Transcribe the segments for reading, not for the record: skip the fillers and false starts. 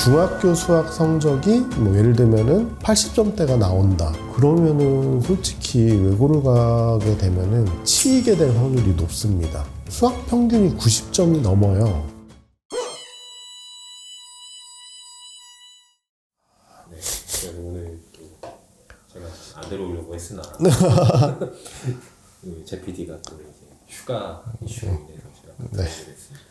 중학교 수학 성적이 뭐 예를 들면은 80점대가 나온다. 그러면은 솔직히 외고를 가게 되면은 치이게 될 확률이 높습니다. 수학 평균이 90점이 넘어요. 네, 그래서 오늘 또 제가 안 데려오려고 했으나 제 PD가 또 이제 휴가 이슈로 인해서 제가 드리겠습니다.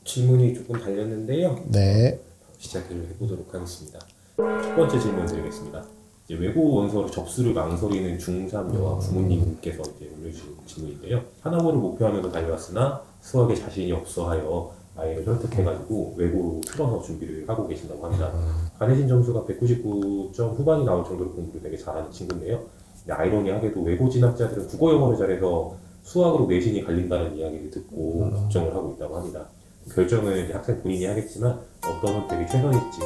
질문이 조금 달렸는데요. 네. 시작을 해보도록 하겠습니다. 첫 번째 질문 드리겠습니다. 이제 외고 원서로 접수를 망설이는 중3 여아 부모님께서 이제 올려주신 질문인데요. 하나고를 목표하면서 달려왔으나 수학에 자신이 없어하여 아이를 설득해가지고 외고로 틀어서 준비를 하고 계신다고 합니다. 간해진 점수가 199점 후반이 나올 정도로 공부를 되게 잘하는 친구인데요. 아이러니하게도 외고 진학자들은 국어 영어를 잘해서 수학으로 내신이 갈린다는 이야기를 듣고 걱정을 하고 있다고 합니다. 결정은 이제 학생 본인이 하겠지만 어떤 선택이 최선일지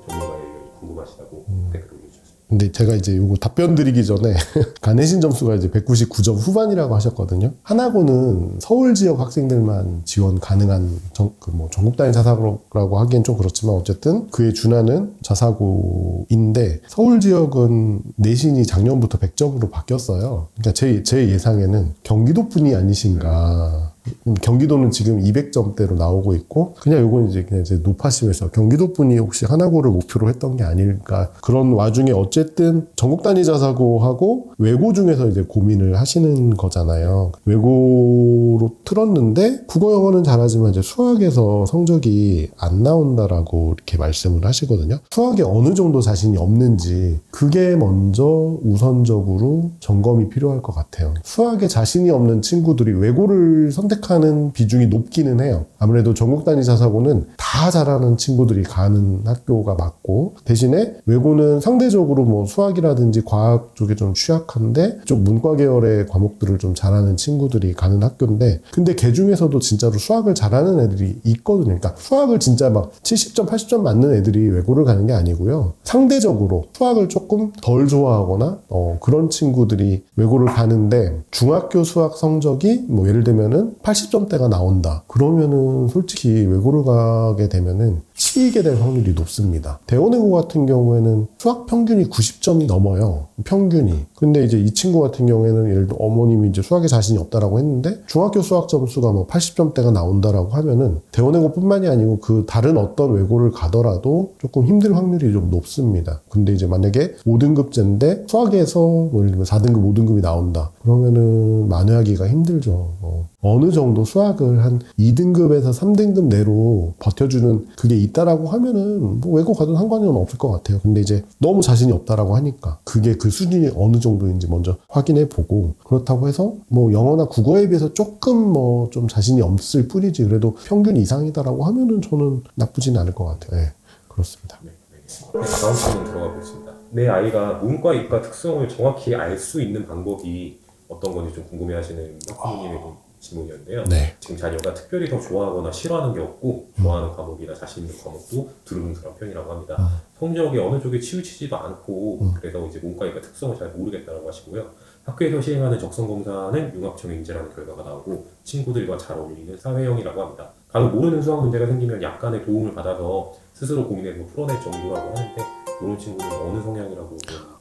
전문가의 의견이 궁금하시다고 댓글 올려주셨습니다. 근데 제가 이제 요거 답변 드리기 전에 간해진 점수가 이제 199점 후반이라고 하셨거든요. 하나고는 서울 지역 학생들만 지원 가능한 전국 단위 자사고라고 하기엔 좀 그렇지만 어쨌든 그에 준하는 자사고인데 서울 지역은 내신이 작년부터 100점으로 바뀌었어요. 그러니까 제 예상에는 경기도 분이 아니신가. 경기도는 지금 200점대로 나오고 있고 그냥 요건 이제 높아심에서 경기도 분이 혹시 하나고를 목표로 했던 게 아닐까. 그런 와중에 어쨌든 전국 단위 자사고하고 외고 중에서 이제 고민을 하시는 거잖아요. 외고로 틀었는데 국어 영어는 잘하지만 이제 수학에서 성적이 안 나온다라고 이렇게 말씀을 하시거든요. 수학에 어느 정도 자신이 없는지 그게 먼저 우선적으로 점검이 필요할 것 같아요. 수학에 자신이 없는 친구들이 외고를 선택하는 비중이 높기는 해요. 아무래도 전국 단위 자사고는 다 잘하는 친구들이 가는 학교가 맞고 대신에 외고는 상대적으로 뭐 수학이라든지 과학 쪽에 좀 취약한데 쪽 문과 계열의 과목들을 좀 잘하는 친구들이 가는 학교인데 근데 걔 중에서도 진짜로 수학을 잘하는 애들이 있거든요. 그러니까 수학을 진짜 막 70점, 80점 맞는 애들이 외고를 가는 게 아니고요. 상대적으로 수학을 조금 덜 좋아하거나 그런 친구들이 외고를 가는데 중학교 수학 성적이 뭐 예를 들면은 80점대가 나온다. 그러면은 솔직히 외고를 가게 되면은 치이게 될 확률이 높습니다. 대원외고 같은 경우에는 수학 평균이 90점이 넘어요. 평균이. 근데 이제 이 친구 같은 경우에는 예를 들어 어머님이 이제 수학에 자신이 없다라고 했는데 중학교 수학 점수가 뭐 80점대가 나온다라고 하면은 대원외고뿐만이 아니고 그 다른 어떤 외고를 가더라도 조금 힘들 확률이 좀 높습니다. 근데 이제 만약에 5등급제인데 수학에서 뭐 예를 들면 4등급, 5등급이 나온다. 그러면은 만회하기가 힘들죠. 어느 정도 수학을 한 2등급에서 3등급 내로 버텨주는 그게 있다라고 하면은 뭐 외고 가도 상관은 없을 것 같아요. 근데 이제 너무 자신이 없다라고 하니까 그게 그 수준이 어느 정도인지 먼저 확인해 보고 그렇다고 해서 뭐 영어나 국어에 비해서 조금 뭐 좀 자신이 없을 뿐이지 그래도 평균 이상이다라고 하면은 저는 나쁘진 않을 것 같아요. 네, 그렇습니다. 네, 알겠습니다. 다음 질문 들어가 보겠습니다. 내 아이가 문과, 이과 특성을 정확히 알 수 있는 방법이 어떤 건지 좀 궁금해하시는 학부모님의 질문이었는데요. 네. 지금 자녀가 특별히 더 좋아하거나 싫어하는 게 없고 좋아하는 과목이나 자신 있는 과목도 두루뭉술한 편이라고 합니다. 성적이 어느 쪽에 치우치지도 않고 그래서 이제 문과이과 특성을 잘 모르겠다고 하시고요. 학교에서 시행하는 적성검사는 융합청인제라는 결과가 나오고 친구들과 잘 어울리는 사회형이라고 합니다. 간혹 모르는 수학 문제가 생기면 약간의 도움을 받아서 스스로 고민해서 풀어낼 정도라고 하는데 이런 친구는 어느 성향이라고 해야 될까요?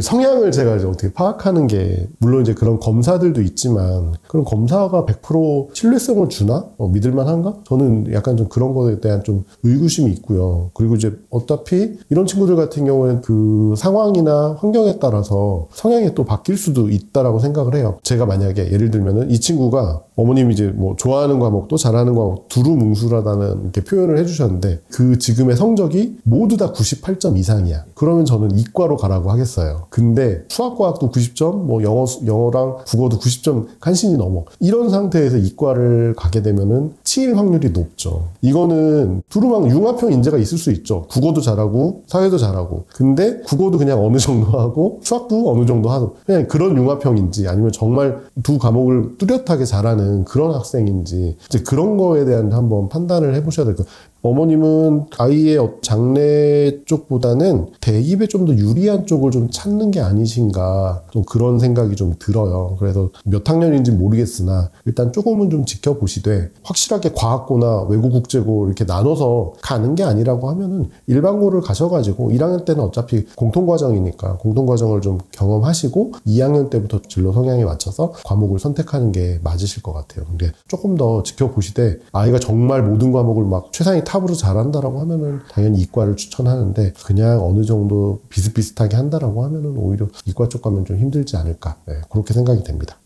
성향을 제가 이제 어떻게 파악하는 게 물론 이제 그런 검사들도 있지만 그런 검사가 100% 신뢰성을 주나? 믿을만한가? 저는 약간 좀 그런 거에 대한 좀 의구심이 있고요. 그리고 이제 어차피 이런 친구들 같은 경우에는 그 상황이나 환경에 따라서 성향이 또 바뀔 수도 있다라고 생각을 해요. 제가 만약에 예를 들면은 이 친구가 어머님이 이제 뭐 좋아하는 과목도 잘하는 과목 두루뭉술하다는 이렇게 표현을 해주셨는데 그 지금의 성적이 모두 다 98점 이상이야. 그러면 저는 이과로 가라고 하겠어요. 근데 수학과학도 90점, 뭐 영어랑 국어도 90점 간신히 넘어. 이런 상태에서 이과를 가게 되면은 치일 확률이 높죠. 이거는 두루망 융합형 인재가 있을 수 있죠. 국어도 잘하고 사회도 잘하고. 근데 국어도 그냥 어느 정도 하고 수학도 어느 정도 하고 그냥 그런 융합형인지 아니면 정말 두 과목을 뚜렷하게 잘하는 그런 학생인지 이제 그런 거에 대한 한번 판단을 해보셔야 될 거예요. 어머님은 아이의 장래 쪽보다는 대입에 좀 더 유리한 쪽을 좀 찾는 게 아니신가, 좀 그런 생각이 좀 들어요. 그래서 몇 학년인지 모르겠으나 일단 조금은 좀 지켜보시되, 확실하게 과학고나 외국 국제고 이렇게 나눠서 가는 게 아니라고 하면은 일반고를 가셔가지고 1학년 때는 어차피 공통과정이니까 공통과정을 좀 경험하시고 2학년 때부터 진로 성향에 맞춰서 과목을 선택하는 게 맞으실 것 같아요. 근데 조금 더 지켜보시되, 아이가 정말 모든 과목을 막 최상위 탑으로 잘한다라고 하면은 당연히 이과를 추천하는데, 그냥 어느 정도 비슷비슷하게 한다라고 하면은 오히려 이과 쪽 가면 좀 힘들지 않을까, 네, 그렇게 생각이 됩니다.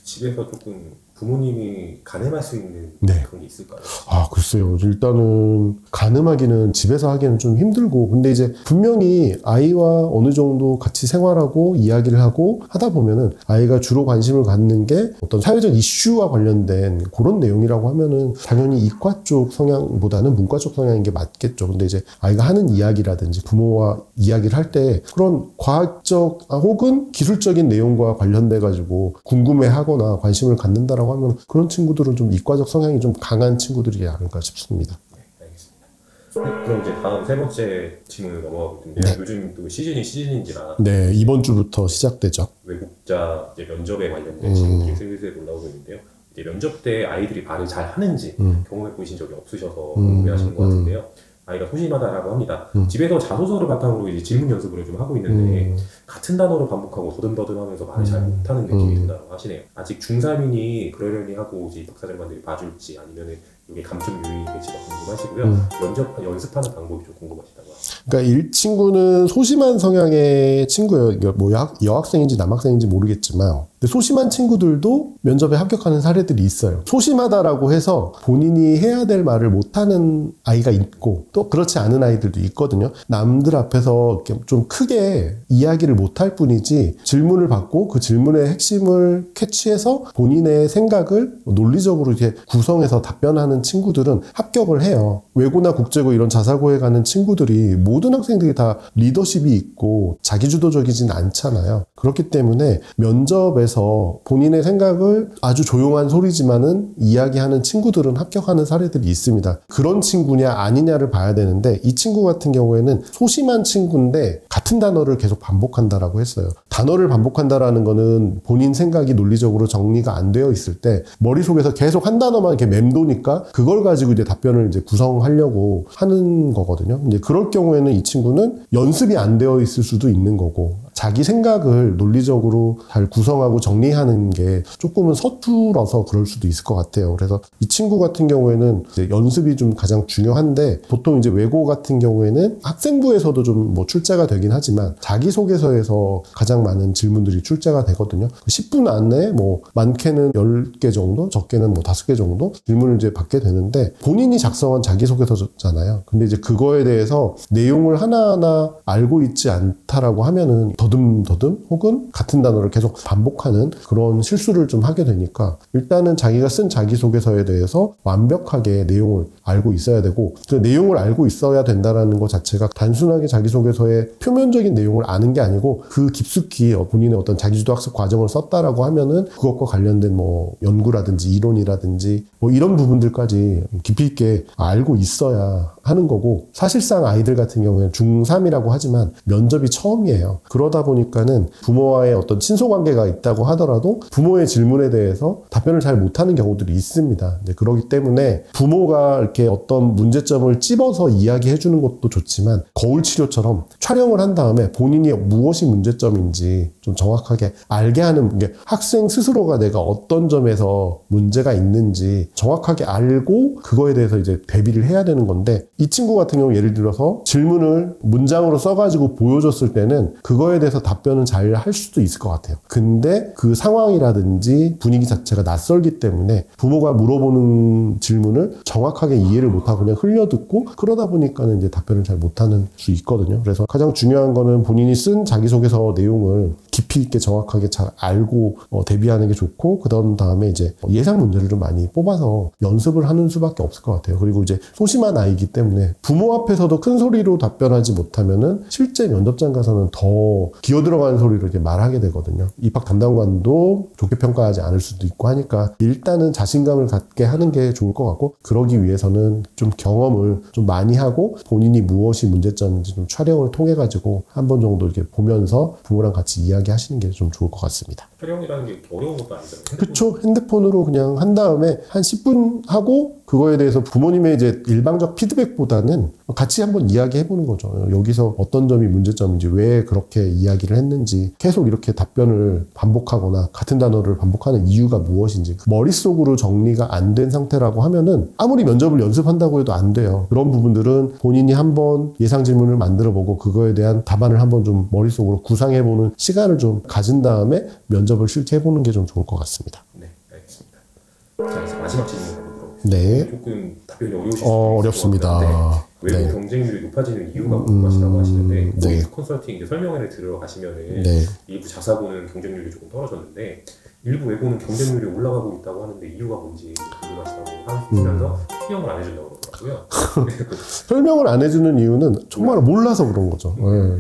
집에서 조금 부모님이 가늠할 수 있는 네. 그런 게 있을까요? 글쎄요. 일단은 가늠하기는 집에서 하기는 좀 힘들고, 근데 이제 분명히 아이와 어느 정도 같이 생활하고 이야기를 하고 하다 보면은 아이가 주로 관심을 갖는 게 어떤 사회적 이슈와 관련된 그런 내용이라고 하면은 당연히 이과 쪽 성향보다는 문과 쪽 성향인 게 맞겠죠. 근데 이제 아이가 하는 이야기라든지 부모와 이야기를 할 때 그런 과학적 혹은 기술적인 내용과 관련돼 가지고 궁금해하거나 관심을 갖는다라고 하면 그런 친구들은 좀 이과적 성향이 좀 강한 친구들이 아닐까 싶습니다. 네, 알겠습니다. 그럼 이제 다음 세 번째 질문을 넘어가고 있는데요. 네. 요즘 또 시즌인지라 네, 이번 주부터 시작되죠. 외국자 이제 면접에 관련된 질문들이 슬슬 올라오고 있는데요. 이제 면접 때 아이들이 말을 잘 하는지 경험해 보신 적이 없으셔서 궁금해하시는 것 같은데요. 아이가 소심하다라고 합니다. 집에서 자소서를 바탕으로 이제 질문 연습을 좀 하고 있는데 같은 단어를 반복하고 더듬더듬하면서 말을 잘 못하는 느낌이 든다고 하시네요. 아직 중3이니 그러려니 하고 이제 박사장관들이 봐줄지 아니면은 이게 감점 요인일지가 궁금하시고요. 면접 연습하는 방법이 좀 궁금하시다고요. 그러니까 이 친구는 소심한 성향의 친구예요. 뭐 여학생인지 남학생인지 모르겠지만, 근데 소심한 친구들도 면접에 합격하는 사례들이 있어요. 소심하다라고 해서 본인이 해야 될 말을 못하는 아이가 있고, 또 그렇지 않은 아이들도 있거든요. 남들 앞에서 이렇게 좀 크게 이야기를 못할 뿐이지, 질문을 받고 그 질문의 핵심을 캐치해서 본인의 생각을 논리적으로 이렇게 구성해서 답변하는 친구들은 합격을 해요. 외고나 국제고 이런 자사고에 가는 친구들이 모든 학생들이 다 리더십이 있고 자기주도적이진 않잖아요. 그렇기 때문에 면접에서 본인의 생각을 아주 조용한 소리지만은 이야기하는 친구들은 합격하는 사례들이 있습니다. 그런 친구냐 아니냐를 봐야 되는데, 이 친구 같은 경우에는 소심한 친구인데 같은 단어를 계속 반복한다라고 했어요. 단어를 반복한다라는 거는 본인 생각이 논리적으로 정리가 안 되어 있을 때 머릿속에서 계속 한 단어만 이렇게 맴도니까 그걸 가지고 이제 답변을 이제 구성하려고 하는 거거든요. 이제 그럴 경우에는 이 친구는 연습이 안 되어 있을 수도 있는 거고, 자기 생각을 논리적으로 잘 구성하고 정리하는 게 조금은 서툴어서 그럴 수도 있을 것 같아요. 그래서 이 친구 같은 경우에는 이제 연습이 좀 가장 중요한데, 보통 이제 외고 같은 경우에는 학생부에서도 좀 뭐 출제가 되긴 하지만 자기소개서에서 가장 많은 질문들이 출제가 되거든요. 10분 안에 뭐 많게는 10개 정도, 적게는 뭐 5개 정도 질문을 이제 받게 되는데, 본인이 작성한 자기소개서잖아요. 근데 이제 그거에 대해서 내용을 하나하나 알고 있지 않다라고 하면은 더듬더듬 혹은 같은 단어를 계속 반복하는 그런 실수를 좀 하게 되니까, 일단은 자기가 쓴 자기소개서에 대해서 완벽하게 내용을 알고 있어야 되고, 그 내용을 알고 있어야 된다라는 것 자체가 단순하게 자기소개서의 표면적인 내용을 아는 게 아니고, 그 깊숙이 본인의 어떤 자기주도 학습 과정을 썼다라고 하면은 그것과 관련된 뭐 연구라든지 이론이라든지 뭐 이런 부분들까지 깊이 있게 알고 있어야 하는 거고, 사실상 아이들 같은 경우에는 중3이라고 하지만 면접이 처음이에요. 그러다 보니까는 부모와의 어떤 친소관계가 있다고 하더라도 부모의 질문에 대해서 답변을 잘 못하는 경우들이 있습니다. 그렇기 때문에 부모가 이렇게 어떤 문제점을 찝어서 이야기해 주는 것도 좋지만, 거울 치료처럼 촬영을 한 다음에 본인이 무엇이 문제점인지 좀 정확하게 알게 하는 게, 학생 스스로가 내가 어떤 점에서 문제가 있는지 정확하게 알고 그거에 대해서 이제 대비를 해야 되는 건데, 이 친구 같은 경우 예를 들어서 질문을 문장으로 써가지고 보여줬을 때는 그거에 대해서 답변은 잘 할 수도 있을 것 같아요. 근데 그 상황이라든지 분위기 자체가 낯설기 때문에 부모가 물어보는 질문을 정확하게 이해를 못하고 그냥 흘려듣고, 그러다 보니까는 이제 답변을 잘 못하는 수 있거든요. 그래서 가장 중요한 거는 본인이 쓴 자기소개서 내용을 깊이 있게 정확하게 잘 알고 대비하는 게 좋고, 그런 다음에 이제 예상 문제를 좀 많이 뽑아서 연습을 하는 수밖에 없을 것 같아요. 그리고 이제 소심한 아이이기 때문에 때문에 부모 앞에서도 큰 소리로 답변하지 못하면은 실제 면접장 가서는 더 기어 들어가는 소리로 이렇게 말하게 되거든요. 입학 담당관도 좋게 평가하지 않을 수도 있고 하니까 일단은 자신감을 갖게 하는 게 좋을 것 같고, 그러기 위해서는 좀 경험을 좀 많이 하고 본인이 무엇이 문제점인지 좀 촬영을 통해 가지고 한 번 정도 이렇게 보면서 부모랑 같이 이야기하시는 게 좀 좋을 것 같습니다. 촬영이라는 게 어려운 것도 아니잖아요. 그쵸. 핸드폰으로 그냥 한 다음에 한 10분 하고 그거에 대해서 부모님의 이제 일방적 피드백보다는 같이 한번 이야기해보는 거죠. 여기서 어떤 점이 문제점인지, 왜 그렇게 이야기를 했는지, 계속 이렇게 답변을 반복하거나 같은 단어를 반복하는 이유가 무엇인지 머릿속으로 정리가 안 된 상태라고 하면은 아무리 면접을 연습한다고 해도 안 돼요. 그런 부분들은 본인이 한번 예상 질문을 만들어보고 그거에 대한 답안을 한번 좀 머릿속으로 구상해보는 시간을 좀 가진 다음에 면접을 실제 해보는 게 좀 좋을 것 같습니다. 네, 알겠습니다. 자, 이제 마지막 질문 해보도록 하겠습니다. 네. 조금 답변이 어려우실 수도 있을 것 어렵습니다. 같은데, 외국 네. 경쟁률이 높아지는 이유가 궁금하시다고 하시는데, 네. 보이스 컨설팅 이제 설명회를 들어가시면은 네. 일부 자사고는 경쟁률이 조금 떨어졌는데 일부 외고는 경쟁률이 올라가고 있다고 하는데 이유가 뭔지 궁금하시다고 하시면서 설명을 안 해준다고 그러더라고요. 설명을 안 해주는 이유는 정말 몰라서 그런 거죠.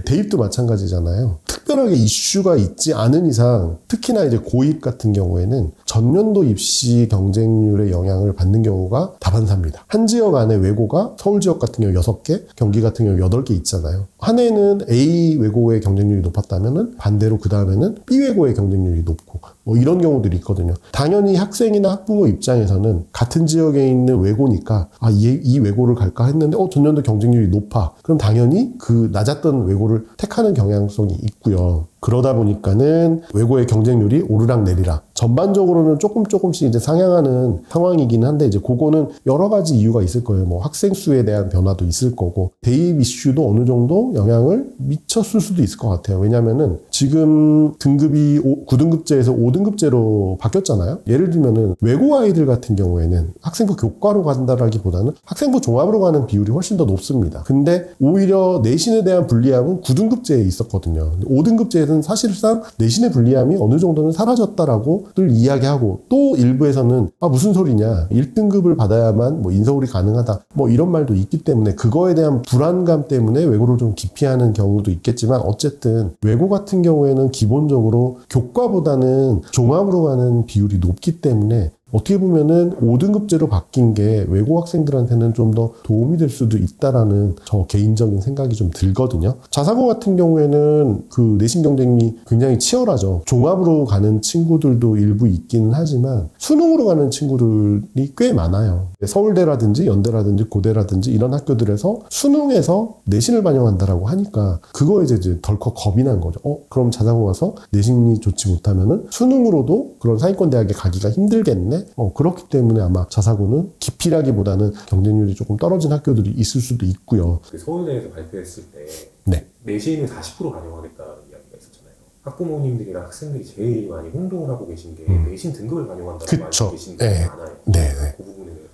대입도 마찬가지잖아요. 특별하게 이슈가 있지 않은 이상, 특히나 이제 고입 같은 경우에는 전년도 입시 경쟁률의 영향을 받는 경우가 다반사입니다. 한 지역 안에 외고가 서울 지역 같은 경우 6개, 경기 같은 경우 8개 있잖아요. 한 해는 A 외고의 경쟁률이 높았다면은 반대로 그 다음에는 B 외고의 경쟁률이 높고 뭐 이런 경우들이 있거든요. 당연히 학생이나 학부모 입장에서는 같은 지역에 있는 외고니까 이 외고를 갈까 했는데 전년도 경쟁률이 높아. 그럼 당연히 그 낮았던 외고를 택하는 경향성이 있고요. 그러다 보니까는 외고의 경쟁률이 오르락 내리락 전반적으로는 조금씩 이제 상향하는 상황이긴 한데, 이제 그거는 여러 가지 이유가 있을 거예요. 뭐 학생 수에 대한 변화도 있을 거고 대입 이슈도 어느 정도 영향을 미쳤을 수도 있을 것 같아요. 왜냐면은 지금 등급이 9등급제에서 5등급제로 바뀌었잖아요. 예를 들면은 외고 아이들 같은 경우에는 학생부 교과로 간다라기보다는 학생부 종합으로 가는 비율이 훨씬 더 높습니다. 근데 오히려 내신에 대한 불리함은 9등급제에 있었거든요. 5등급제에는 사실상 내신의 불리함이 어느 정도는 사라졌다라고 늘 이야기하고, 또 일부에서는 무슨 소리냐, 1등급을 받아야만 뭐 인서울이 가능하다, 뭐 이런 말도 있기 때문에 그거에 대한 불안감 때문에 외고를 좀 기피하는 경우도 있겠지만, 어쨌든 외고 같은 경우에는 기본적으로 교과보다는 종합으로 가는 비율이 높기 때문에 어떻게 보면은 5등급제로 바뀐 게 외고 학생들한테는 좀 더 도움이 될 수도 있다라는 저 개인적인 생각이 좀 들거든요. 자사고 같은 경우에는 그 내신 경쟁이 굉장히 치열하죠. 종합으로 가는 친구들도 일부 있기는 하지만 수능으로 가는 친구들이 꽤 많아요. 서울대라든지 연대라든지 고대라든지 이런 학교들에서 수능에서 내신을 반영한다라고 하니까 그거에 이제 덜컥 겁이 난 거죠. 그럼 자사고 가서 내신이 좋지 못하면은 수능으로도 그런 상위권 대학에 가기가 힘들겠네. 그렇기 때문에 아마 자사고는 기피라기보다는 경쟁률이 조금 떨어진 학교들이 있을 수도 있고요. 그 서울대에서 발표했을 때 네. 내신을 40% 반영하겠다는 이야기가 있었잖아요. 학부모님들이나 학생들이 제일 많이 혼동을 하고 계신 게 내신 등급을 반영한다고 말하고 계신 게 많아요. 네. 그 부분에 대해서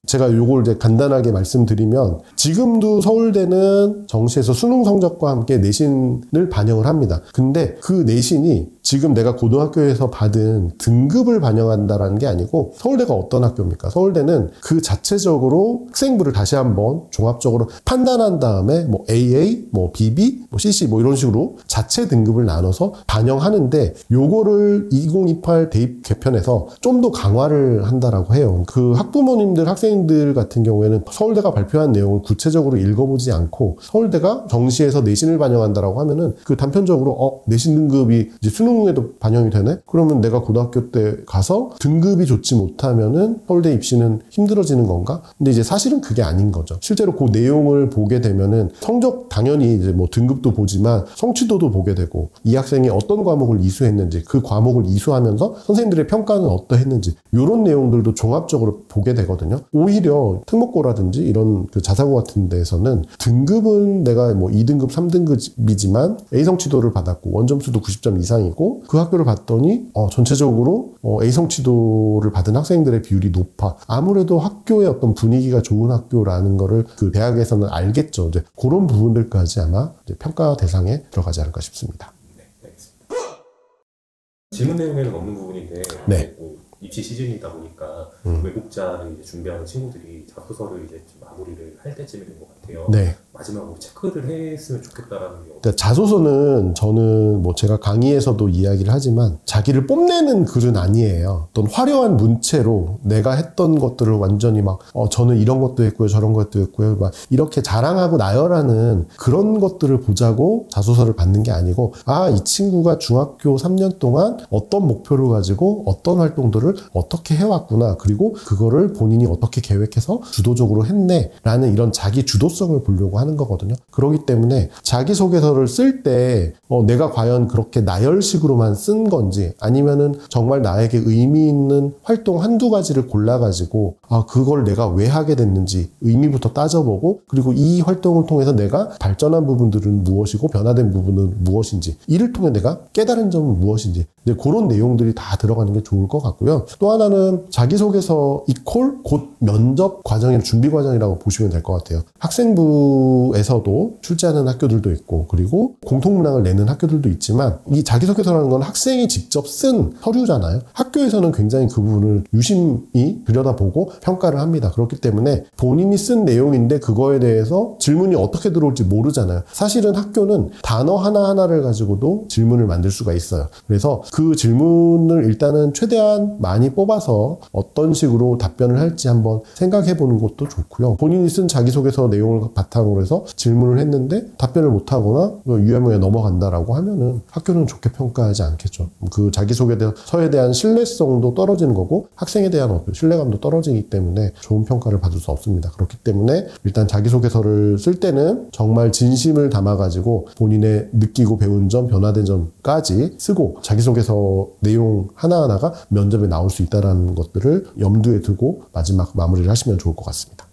제가 요걸 이제 간단하게 말씀드리면, 지금도 서울대는 정시에서 수능 성적과 함께 내신을 반영을 합니다. 근데 그 내신이 지금 내가 고등학교에서 받은 등급을 반영한다라는 게 아니고, 서울대가 어떤 학교입니까? 서울대는 그 자체적으로 학생부를 다시 한번 종합적으로 판단한 다음에 뭐 AA, 뭐 BB, 뭐 CC 뭐 이런 식으로 자체 등급을 나눠서 반영하는데, 요거를 2028 대입 개편에서 좀 더 강화를 한다라고 해요. 그 학부모님들, 학생들 같은 경우에는 서울대가 발표한 내용을 구체적으로 읽어보지 않고 서울대가 정시에서 내신을 반영한다라고 하면은 그 단편적으로 내신 등급이 이제 수능에도 반영이 되네? 그러면 내가 고등학교 때 가서 등급이 좋지 못하면은 서울대 입시는 힘들어지는 건가? 근데 이제 사실은 그게 아닌 거죠. 실제로 그 내용을 보게 되면은 성적 당연히 이제 뭐 등급도 보지만 성취도도 보게 되고, 이 학생이 어떤 과목을 이수했는지, 그 과목을 이수하면서 선생님들의 평가는 어떠했는지, 이런 내용들도 종합적으로 보게 되거든요. 오히려 특목고라든지 이런 그 자사고 같은 데에서는 등급은 내가 뭐 2등급, 3등급이지만 A 성취도를 받았고 원점수도 90점 이상이고 그 학교를 봤더니 전체적으로 A 성취도를 받은 학생들의 비율이 높아. 아무래도 학교의 어떤 분위기가 좋은 학교라는 거를 그 대학에서는 알겠죠. 이제 그런 부분들까지 아마 이제 평가 대상에 들어가지 않을까 싶습니다. 네, 알겠습니다. 질문 내용에는 없는 부분인데 네. 입시 시즌이다 보니까 외국자를 이제 준비하는 친구들이 자소서를 이제 좀 마무리를 할 때쯤이 된 것 같아요. 네. 마지막으로 체크를 했으면 좋겠다라는 게 그러니까 자소서는 저는 뭐 제가 강의에서도 이야기를 하지만 자기를 뽐내는 글은 아니에요. 어떤 화려한 문체로 내가 했던 것들을 완전히 막 저는 이런 것도 했고요, 저런 것도 했고요, 막 이렇게 자랑하고 나열하는 그런 것들을 보자고 자소서를 받는 게 아니고, 아, 이 친구가 중학교 3년 동안 어떤 목표를 가지고 어떤 활동들을 어떻게 해왔구나, 그리고 그거를 본인이 어떻게 계획해서 주도적으로 했네라는 이런 자기 주도성을 보려고 하는 거거든요. 그렇기 때문에 자기소개서를 쓸 때 내가 과연 그렇게 나열식으로만 쓴 건지, 아니면은 정말 나에게 의미 있는 활동 한두 가지를 골라가지고 그걸 내가 왜 하게 됐는지 의미부터 따져보고, 그리고 이 활동을 통해서 내가 발전한 부분들은 무엇이고 변화된 부분은 무엇인지, 이를 통해 내가 깨달은 점은 무엇인지, 그런 내용들이 다 들어가는 게 좋을 것 같고요. 또 하나는 자기소개서 이퀄 곧 면접 과정이나 준비 과정이라고 보시면 될 것 같아요. 학생부에서도 출제하는 학교들도 있고, 그리고 공통문항을 내는 학교들도 있지만, 이 자기소개서라는 건 학생이 직접 쓴 서류잖아요. 학교에서는 굉장히 그 부분을 유심히 들여다보고 평가를 합니다. 그렇기 때문에 본인이 쓴 내용인데 그거에 대해서 질문이 어떻게 들어올지 모르잖아요. 사실은 학교는 단어 하나하나를 가지고도 질문을 만들 수가 있어요. 그래서 그 질문을 일단은 최대한 많이 뽑아서 어떤 식으로 답변을 할지 한번 생각해 보는 것도 좋고요. 본인이 쓴 자기소개서 내용을 바탕으로 해서 질문을 했는데 답변을 못하거나 유야무야 넘어간다라고 하면은 학교는 좋게 평가하지 않겠죠. 그 자기소개서에 대한 신뢰성도 떨어지는 거고, 학생에 대한 어떤 신뢰감도 떨어지기 때문에 좋은 평가를 받을 수 없습니다. 그렇기 때문에 일단 자기소개서를 쓸 때는 정말 진심을 담아가지고 본인의 느끼고 배운 점, 변화된 점까지 쓰고, 자기소개서 내용 하나하나가 면접에 나올 수 있다는 것들을 염두에 두고 마지막 마무리를 하시면 좋을 것 같습니다.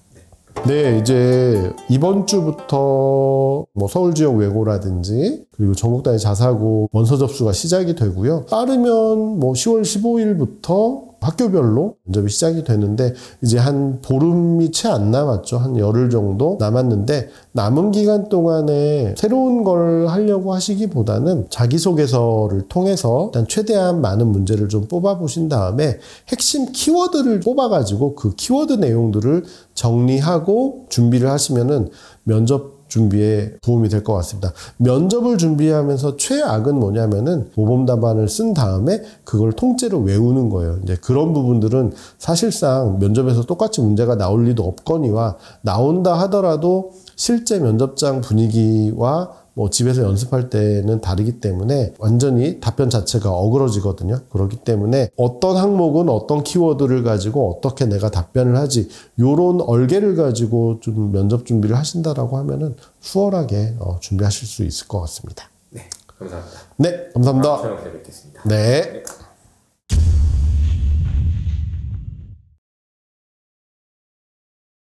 네, 이제 이번 주부터 뭐 서울 지역 외고라든지 그리고 전국 단위 자사고 원서 접수가 시작이 되고요. 빠르면 뭐 10월 15일부터 학교별로 면접이 시작이 되는데, 이제 한 보름이 채 안 남았죠. 한 열흘 정도 남았는데, 남은 기간 동안에 새로운 걸 하려고 하시기보다는 자기소개서를 통해서 일단 최대한 많은 문제를 좀 뽑아보신 다음에 핵심 키워드를 뽑아가지고 그 키워드 내용들을 정리하고 준비를 하시면은 면접 준비에 도움이 될 것 같습니다. 면접을 준비하면서 최악은 뭐냐면은 모범 답안을 쓴 다음에 그걸 통째로 외우는 거예요. 이제 그런 부분들은 사실상 면접에서 똑같이 문제가 나올 리도 없거니와, 나온다 하더라도 실제 면접장 분위기와 뭐 집에서 연습할 때는 다르기 때문에 완전히 답변 자체가 어그러지거든요. 그렇기 때문에 어떤 항목은 어떤 키워드를 가지고 어떻게 내가 답변을 하지, 요런 얼개를 가지고 좀 면접 준비를 하신다라고 하면은 수월하게 준비하실 수 있을 것 같습니다. 네, 감사합니다. 네, 감사합니다. 촬영 잘 뵙겠습니다. 네.